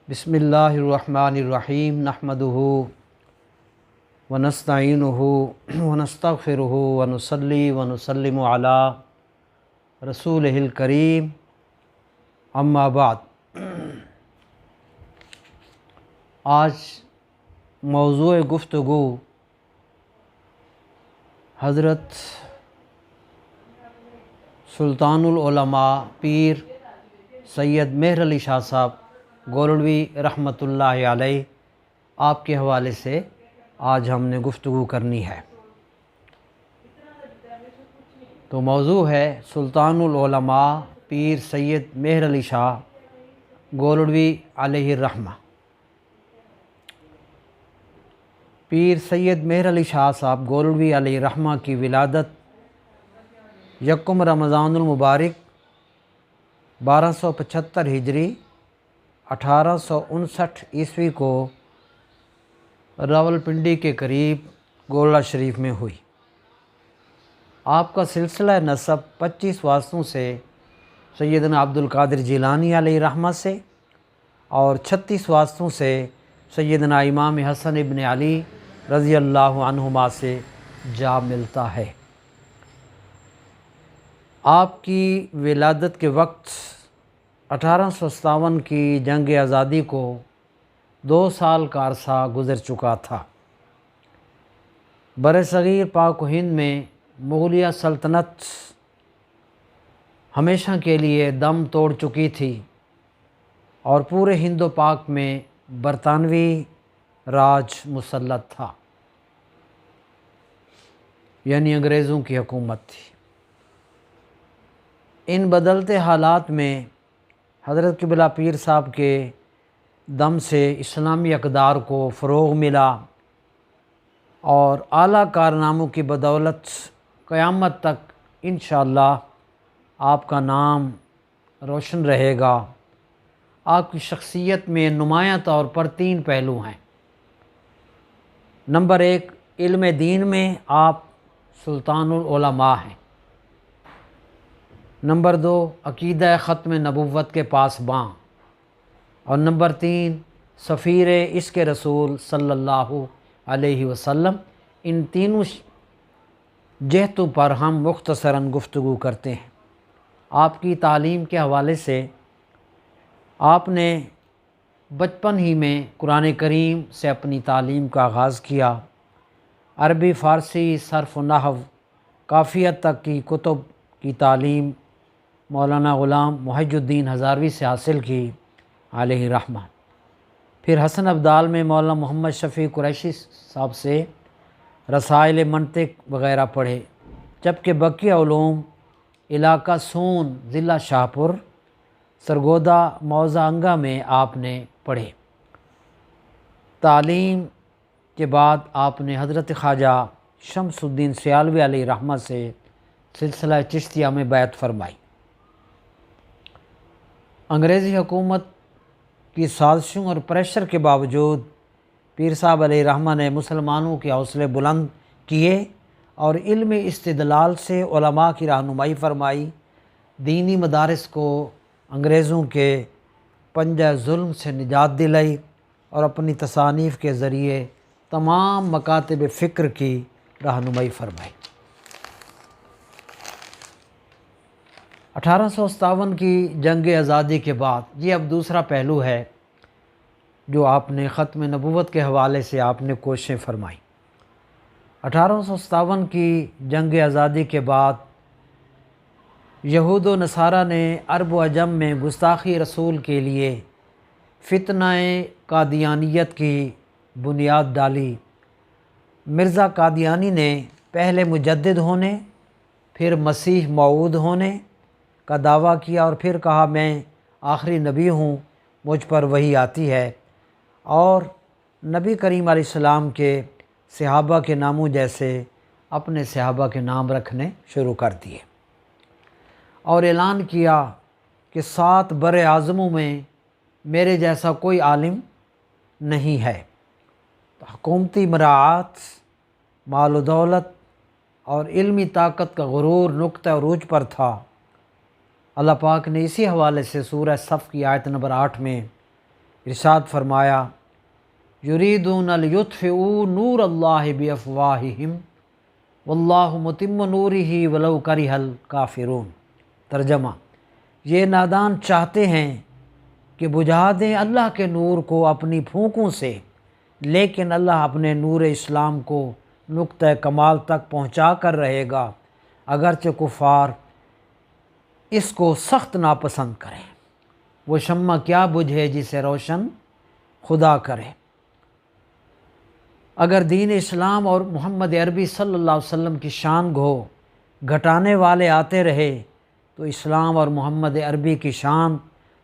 بسم اللہ الرحمن الرحیم نحمدہ ونستعینہ ونستغفرہ ونصلی ونسلم علی رسولہ الکریم اما بعد۔ آج موضوع گفتگو حضرت سلطان العلماء پیر سید مہر علی شاہ صاحب گولڑوی رحمۃ اللہ علیہ آپ کے حوالے سے آج ہم نے گفتگو کرنی ہے۔ تو موضوع ہے سلطان العلماء پیر سید مہر علی شاہ گولڑوی علیہ الرحمہ۔ پیر سید مہر علی شاہ صاحب گولڑوی علیہ الرحمہ کی ولادت یکم رمضان المبارک 1275 ہجری 1859 عیسوی کو راولپنڈی کے قریب گولڑا شریف میں ہوئی۔ آپ کا سلسلہ نسب 25 واسطوں سے سیدنا عبد القادر جیلانی علیہ الرحمہ سے اور 36 واسطوں سے سیدنا امام حسن ابن علی رضی اللہ عنہما سے جا ملتا ہے۔ آپ کی ولادت کے وقت 1857 کی جنگ آزادی کو 2 سال کا عرصہ گزر چکا تھا۔ برصغیر پاک و ہند میں مغلیہ سلطنت ہمیشہ کے لیے دم توڑ چکی تھی اور پورے ہند و پاک میں برطانوی راج مسلط تھا، یعنی انگریزوں کی حکومت تھی۔ ان بدلتے حالات میں حضرت قبلہ پیر صاحب کے دم سے اسلامی اقدار کو فروغ ملا اور اعلیٰ کارناموں کی بدولت قیامت تک انشاءاللہ آپ کا نام روشن رہے گا۔ آپ کی شخصیت میں نمایاں طور پر 3 پہلو ہیں۔ نمبر 1، علم دین میں آپ سلطان العلماء ہیں۔ نمبر 2، عقیدہ ختم نبوت کے پاسباں، اور نمبر 3، سفیر عشق رسول صلی اللہ علیہ وسلم۔ ان تینوں جہتوں پر ہم مختصراً گفتگو کرتے ہیں۔ آپ کی تعلیم کے حوالے سے آپ نے بچپن ہی میں قرآن کریم سے اپنی تعلیم کا آغاز کیا۔ عربی، فارسی، صرف و نحو، کافیت تک کی کتب کی تعلیم مولانا غلام محی الدین ہزاروی سے حاصل کی علیہ الرحمہ۔ پھر حسن ابدال میں مولانا محمد شفیع قریشی صاحب سے رسائل منطق وغیرہ پڑھے، جبکہ بقیہ علوم علاقہ سون، ضلع شاہپور، سرگودا، موضع انگا میں آپ نے پڑھے۔ تعلیم کے بعد آپ نے حضرت خواجہ شمس الدین سیالوی علیہ الرحمہ سے سلسلہ چشتیہ میں بیعت فرمائی۔ انگریزی حکومت کی سازشوں اور پریشر کے باوجود پیر صاحب علیہ الرحمہ نے مسلمانوں کے حوصلے بلند کیے اور علم استدلال سے علماء کی رہنمائی فرمائی، دینی مدارس کو انگریزوں کے پنجہ ظلم سے نجات دلائی اور اپنی تصانیف کے ذریعے تمام مکاتب فکر کی رہنمائی فرمائی۔ 1857 کی جنگ آزادی کے بعد یہ اب دوسرا پہلو ہے جو آپ نے ختم نبوت کے حوالے سے آپ نے کوششیں فرمائیں۔ 1857 کی جنگ آزادی کے بعد یہود و نصارہ نے عرب و عجم میں گستاخی رسول کے لیے فتنہ قادیانیت کی بنیاد ڈالی۔ مرزا قادیانی نے پہلے مجدد ہونے، پھر مسیح موعود ہونے کا دعویٰ کیا اور پھر کہا میں آخری نبی ہوں، مجھ پر وحی آتی ہے، اور نبی کریم علیہ السلام کے صحابہ کے ناموں جیسے اپنے صحابہ کے نام رکھنے شروع کر دیے اور اعلان کیا کہ 7 بر اعظموں میں میرے جیسا کوئی عالم نہیں ہے۔ حکومتی مراعات، مال و دولت اور علمی طاقت کا غرور نقطہ عروج پر تھا۔ اللہ پاک نے اسی حوالے سے سورہ صف کی آیت نمبر 8 میں ارشاد فرمایا یریدون لیطفئوا نور اللہ بافواہہم واللہ متم نورہ ولو کرہ الکافرون۔ ترجمہ، یہ نادان چاہتے ہیں کہ بجھا دیں اللہ کے نور کو اپنی پھونکوں سے، لیکن اللہ اپنے نور اسلام کو نقطہ کمال تک پہنچا کر رہے گا، اگرچہ کفار اس کو سخت ناپسند کریں۔ وہ شمع کیا بجھے جسے روشن خدا کرے۔ اگر دین اسلام اور محمد عربی صلی اللہ علیہ وسلم کی شان کو گھٹانے والے آتے رہے تو اسلام اور محمد عربی کی شان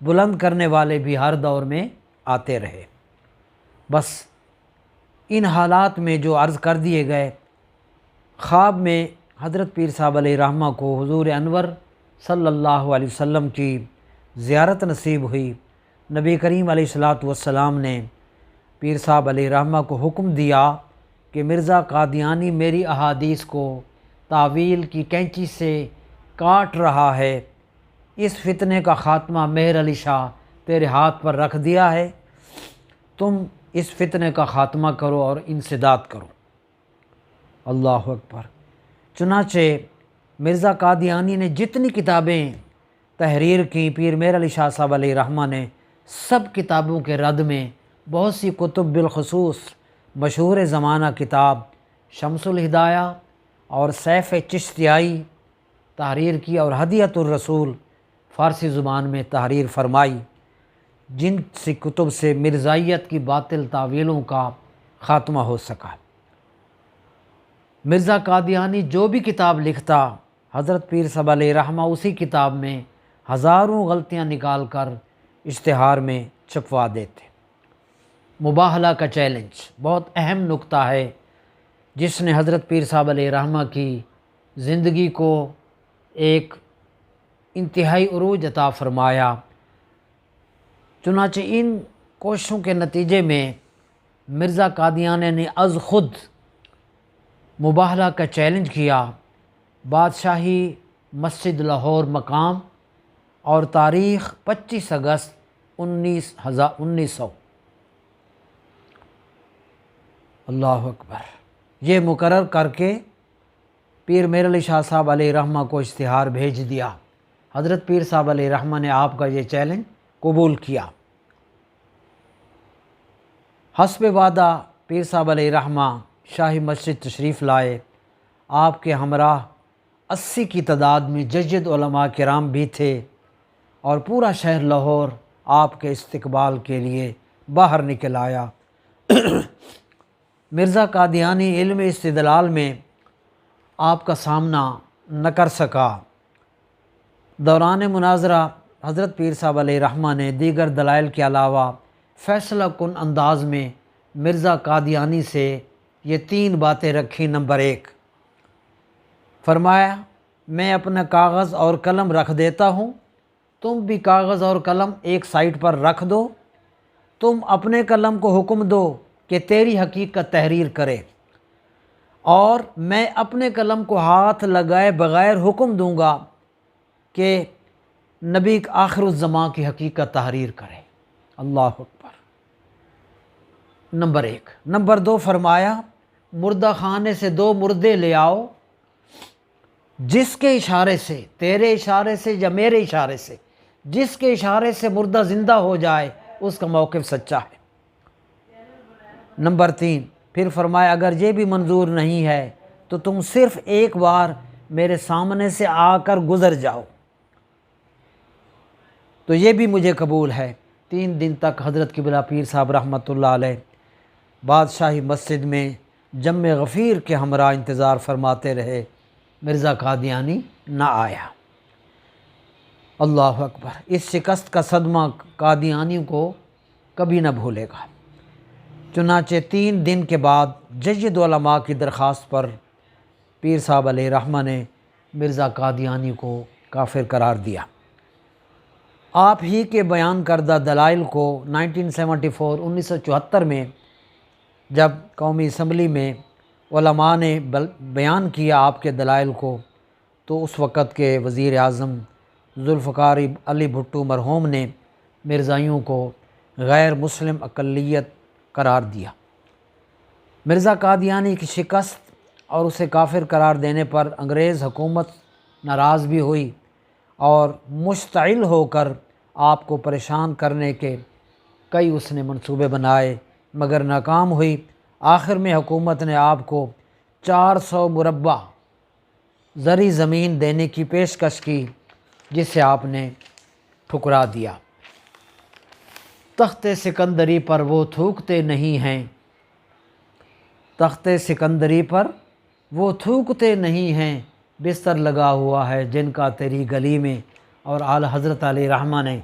بلند کرنے والے بھی ہر دور میں آتے رہے۔ بس ان حالات میں جو عرض کر دیے گئے، خواب میں حضرت پیر صاحب علیہ رحمہ کو حضور انور صلی اللہ علیہ وسلم کی زیارت نصیب ہوئی۔ نبی کریم علیہ الصلوۃ والسلام نے پیر صاحب علیہ رحمہ کو حکم دیا کہ مرزا قادیانی میری احادیث کو تعویل کی کینچی سے کاٹ رہا ہے، اس فتنے کا خاتمہ مہر علی شاہ تیرے ہاتھ پر رکھ دیا ہے، تم اس فتنے کا خاتمہ کرو اور انسداد کرو۔ اللہ اکبر۔ چنانچہ مرزا قادیانی نے جتنی کتابیں تحریر کی، پیر مہر علی شاہ صاحب علیہ رحمہ نے سب کتابوں کے رد میں بہت سی کتب، بالخصوص مشہور زمانہ کتاب شمس الہدایہ اور سیف چشتیائی تحریر کی، اور ہدیۃ الرسول فارسی زبان میں تحریر فرمائی، جن سی کتب سے مرزائیت کی باطل تعویلوں کا خاتمہ ہو سکا۔ مرزا قادیانی جو بھی کتاب لکھتا، حضرت پیر صاحب علیہ رحمہ اسی کتاب میں ہزاروں غلطیاں نکال کر اشتہار میں چھپوا دیتے۔ مباہلہ کا چیلنج بہت اہم نقطہ ہے جس نے حضرت پیر صاحب علیہ رحمہ کی زندگی کو ایک انتہائی عروج عطا فرمایا۔ چنانچہ ان کوششوں کے نتیجے میں مرزا قادیانی نے از خود مباہلہ کا چیلنج کیا۔ بادشاہی مسجد لاہور مقام اور تاریخ 25 اگست 1900 اللہ اکبر، یہ مقرر کر کے پیر مہر علی شاہ صاحب علیہ رحمہ کو اشتہار بھیج دیا۔ حضرت پیر صاحب علیہ رحمہ نے آپ کا یہ چیلنج قبول کیا۔ حسب وعدہ پیر صاحب علیہ رحمہ شاہی مسجد تشریف لائے۔ آپ کے ہمراہ 80 کی تعداد میں جید علماء کرام بھی تھے، اور پورا شہر لاہور آپ کے استقبال کے لیے باہر نکل آیا۔ مرزا قادیانی علم استدلال میں آپ کا سامنا نہ کر سکا۔ دوران مناظرہ حضرت پیر صاحب علیہ رحمہ نے دیگر دلائل کے علاوہ فیصلہ کن انداز میں مرزا قادیانی سے یہ 3 باتیں رکھی۔ نمبر 1، فرمایا میں اپنا کاغذ اور قلم رکھ دیتا ہوں، تم بھی کاغذ اور قلم ایک سائٹ پر رکھ دو، تم اپنے قلم کو حکم دو کہ تیری حقیقت تحریر کرے، اور میں اپنے قلم کو ہاتھ لگائے بغیر حکم دوں گا کہ نبی آخر الزمان کی حقیقت تحریر کرے۔ اللہ اکبر۔ نمبر 1۔ نمبر 2، فرمایا مردہ خانے سے 2 مردے لے آؤ، جس کے اشارے سے، تیرے اشارے سے یا میرے اشارے سے، جس کے اشارے سے مردہ زندہ ہو جائے اس کا موقف سچا ہے۔ نمبر 3، پھر فرمایا اگر یہ بھی منظور نہیں ہے تو تم صرف ایک بار میرے سامنے سے آ کر گزر جاؤ، تو یہ بھی مجھے قبول ہے۔ 3 دن تک حضرت قبلہ پیر صاحب رحمۃ اللہ علیہ بادشاہی مسجد میں جم غفیر کے ہمراہ انتظار فرماتے رہے، مرزا قادیانی نہ آیا۔ اللہ اکبر۔ اس شکست کا صدمہ قادیانی کو کبھی نہ بھولے گا۔ چنانچہ 3 دن کے بعد جید علماء کی درخواست پر پیر صاحب علیہ رحمہ نے مرزا قادیانی کو کافر قرار دیا۔ آپ ہی کے بیان کردہ دلائل کو 1974 میں جب قومی اسمبلی میں علماء نے بیان کیا آپ کے دلائل کو، تو اس وقت کے وزیر اعظم ذوالفقار علی بھٹو مرحوم نے مرزائیوں کو غیر مسلم اقلیت قرار دیا۔ مرزا قادیانی کی شکست اور اسے کافر قرار دینے پر انگریز حکومت ناراض بھی ہوئی اور مشتعل ہو کر آپ کو پریشان کرنے کے کئی اس نے منصوبے بنائے مگر ناکام ہوئی۔ آخر میں حکومت نے آپ کو 400 مربع زرعی زمین دینے کی پیشکش کی جسے آپ نے ٹھکرا دیا۔ تخت سکندری پر وہ تھوکتے نہیں ہیں، تخت سکندری پر وہ تھوکتے نہیں ہیں، بستر لگا ہوا ہے جن کا تیری گلی میں۔ اور اعلیٰ حضرت علیہ رحمہ نے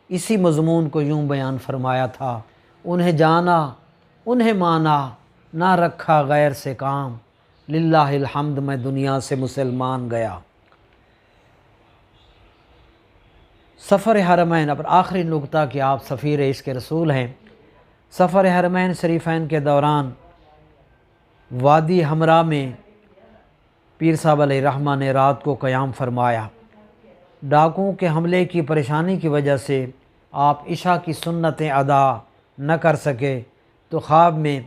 اسی مضمون کو یوں بیان فرمایا تھا، انہیں جانا انہیں مانا نہ رکھا غیر سے کام، للہ الحمد میں دنیا سے مسلمان گیا۔ سفر حرمین، اب آخری نقطہ کہ آپ سفیر عشق رسول ہیں۔ سفر حرمین شریفین کے دوران وادی حمراء میں پیر صاحب علیہ رحمہ نے رات کو قیام فرمایا۔ ڈاکوؤں کے حملے کی پریشانی کی وجہ سے آپ عشاء کی سنتیں ادا نہ کر سکے تو خواب میں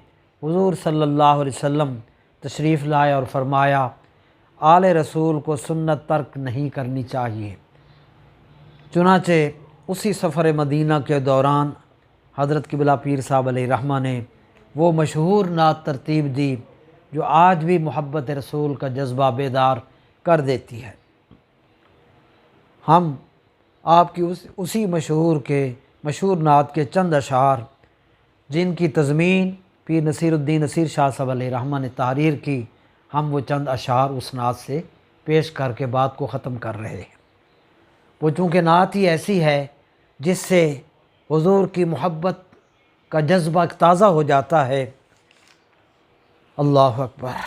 حضور صلی اللہ علیہ وسلم تشریف لائے اور فرمایا آل رسول کو سنت ترک نہیں کرنی چاہیے۔ چنانچہ اسی سفر مدینہ کے دوران حضرت قبلہ پیر صاحب علیہ رحمہ نے وہ مشہور نعت ترتیب دی جو آج بھی محبت رسول کا جذبہ بیدار کر دیتی ہے۔ ہم آپ کی اسی مشہور نعت کے چند اشعار جن کی تضمین پیر نصیر الدین نصیر شاہ صاحب علیہ رحمہ نے تحریر کی، ہم وہ چند اشعار اس نعت سے پیش کر کے بات کو ختم کر رہے ہیں۔ وہ چونکہ نعت ہی ایسی ہے جس سے حضور کی محبت کا جذبہ تازہ ہو جاتا ہے۔ اللہ اکبر۔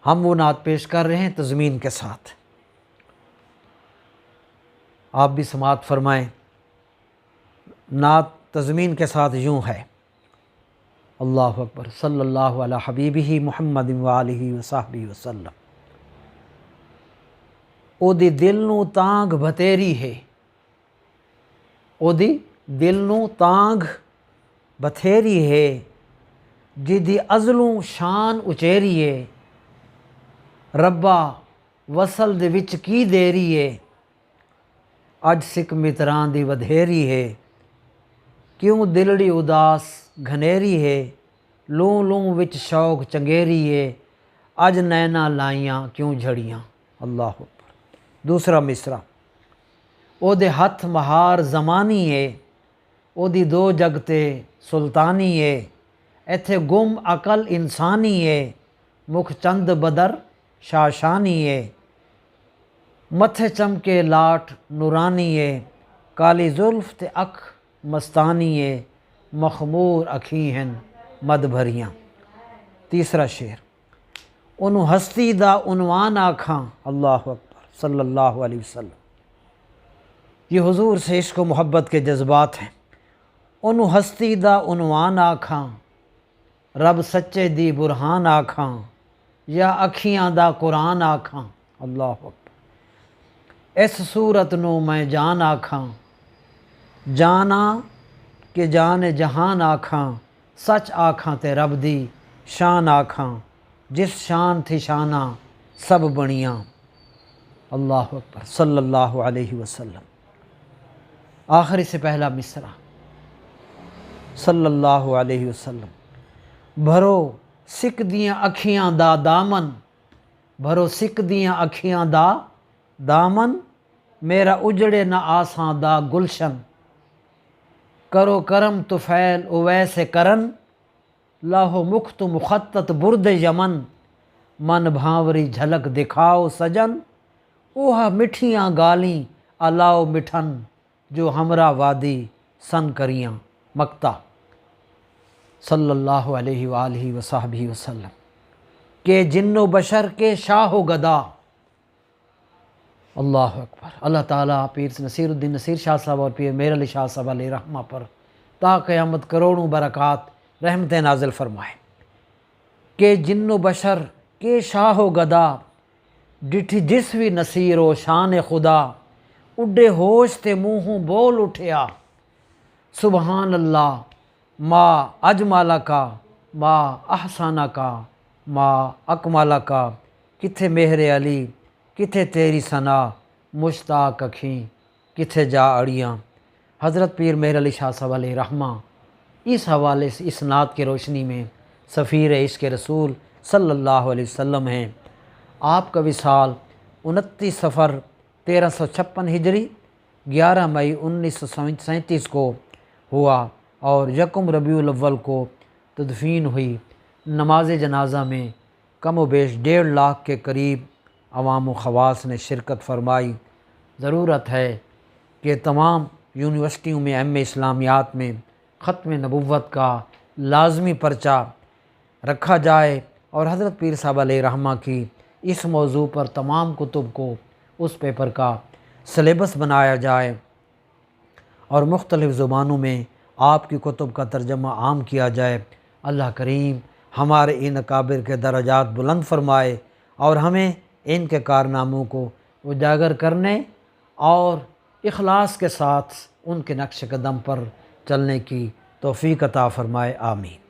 ہم وہ نعت پیش کر رہے ہیں تضمین کے ساتھ، آپ بھی سماعت فرمائیں۔ نعت تضمین کے ساتھ یوں ہے، اللہ اکبر، صلی اللہ علی حبیبہ محمد وآلہ وصحبہ وسلم۔ او دی دل نو تانگ بتھیری ہے، او دی دل نو تانگ بتھیری ہے، جدی ازلوں شان اچیری ہے، ربا وصل دے وچ کی دیری ہے، اج سکھ متران دی ودھیری ہے، کیوں دلڑی اداس گھنیری ہے، لوں لوں وچ شوق چنگیری ہے، اج نینا لائیاں کیوں جھڑیاں۔ اللہ اکبر۔ دوسرا مصرع، او دے ہتھ مہار زمانی ہے، او دی دو جگتے سلطانی ہے، ایتھے گم عقل انسانی ہے، مکھ چند بدر شاشانی ہے، متھے چمکے لاٹ نورانی ہے، کالی زلف تے اکھ مستانی ہے، مخمور اکھی ہیں مد بھریاں۔ تیسرا شعر، انہوں ہستی دا عنوان آکھاں، اللہ اکبر، صلی اللہ علیہ وسلم۔ یہ حضور سے عشق و محبت کے جذبات ہیں۔ انہوں ہستی دا عنوان آکھاں، رب سچے دی برہان آکھاں، یا اکھیاں دا قرآن آکھاں، اللہ اکبر۔ اس صورت نو میں جان آکھاں، جانا کہ جان جہان آکھاں، سچ آکھاں تے رب دی شان آکھاں، جس شان تھی شانہ سب بنیاں، اللہ اکبر، صلی اللہ علیہ وسلم۔ آخری سے پہلا مصرع، صلی اللہ علیہ وسلم۔ بھرو سکھ دیاں اکھیاں دا دامن، بھرو سکھ دیاں اکھیاں دا دامن، میرا اجڑے نہ آساں دا گلشن، کرو کرم طفیل اویس کرن، لاہو مخت مخطط برد یمن، من بھاوری جھلک دکھاؤ سجن، اوہا مٹھیاں گالیں الاؤ مٹھن، جو ہمراہ وادی سن کریاں مکتا، صلی اللہ علیہ وآلہ وصحبہ وسلم۔ کہ جن و بشر کے شاہ و گدا، اللہ اکبر۔ اللہ تعالیٰ پیر نصیر الدین نصیر شاہ صاحب اور پیر میر علی شاہ صاحب علیہ رحمہ پر تا قیامت کروڑوں برکات رحمتیں نازل فرمائے۔ کہ جن و بشر کے شاہ و گدا، ڈٹھی جس بھی نصیر و شان خدا، اڈے ہوش تے منہوں بول اٹھیا، سبحان اللہ ما اجمالا کا ما احسانہ کا ما اکمالا کا، کتھے مہر علی کتھے تیری ثنا، مشتاق اکھیں کتھے جا اڑیاں۔ حضرت پیر مہر علی شاہ صاحب علیہ رحمہ اس حوالے سے اس نعت کی روشنی میں سفیر عشق رسول صلی اللہ علیہ وسلم ہیں۔ آپ کا وصال 29 صفر 1356 ہجری 11 مئی 1937 کو ہوا اور یکم ربیع الاول کو تدفین ہوئی۔ نماز جنازہ میں کم و بیش 1.5 لاکھ کے قریب عوام و خواص نے شرکت فرمائی۔ ضرورت ہے کہ تمام یونیورسٹیوں میں اسلامیات میں ختم نبوت کا لازمی پرچہ رکھا جائے اور حضرت پیر صاحب علیہ رحمہ کی اس موضوع پر تمام کتب کو اس پیپر کا سلیبس بنایا جائے اور مختلف زبانوں میں آپ کی کتب کا ترجمہ عام کیا جائے۔ اللہ کریم ہمارے ان اکابر کے درجات بلند فرمائے اور ہمیں ان کے کارناموں کو اجاگر کرنے اور اخلاص کے ساتھ ان کے نقش قدم پر چلنے کی توفیق عطا فرمائے، آمین۔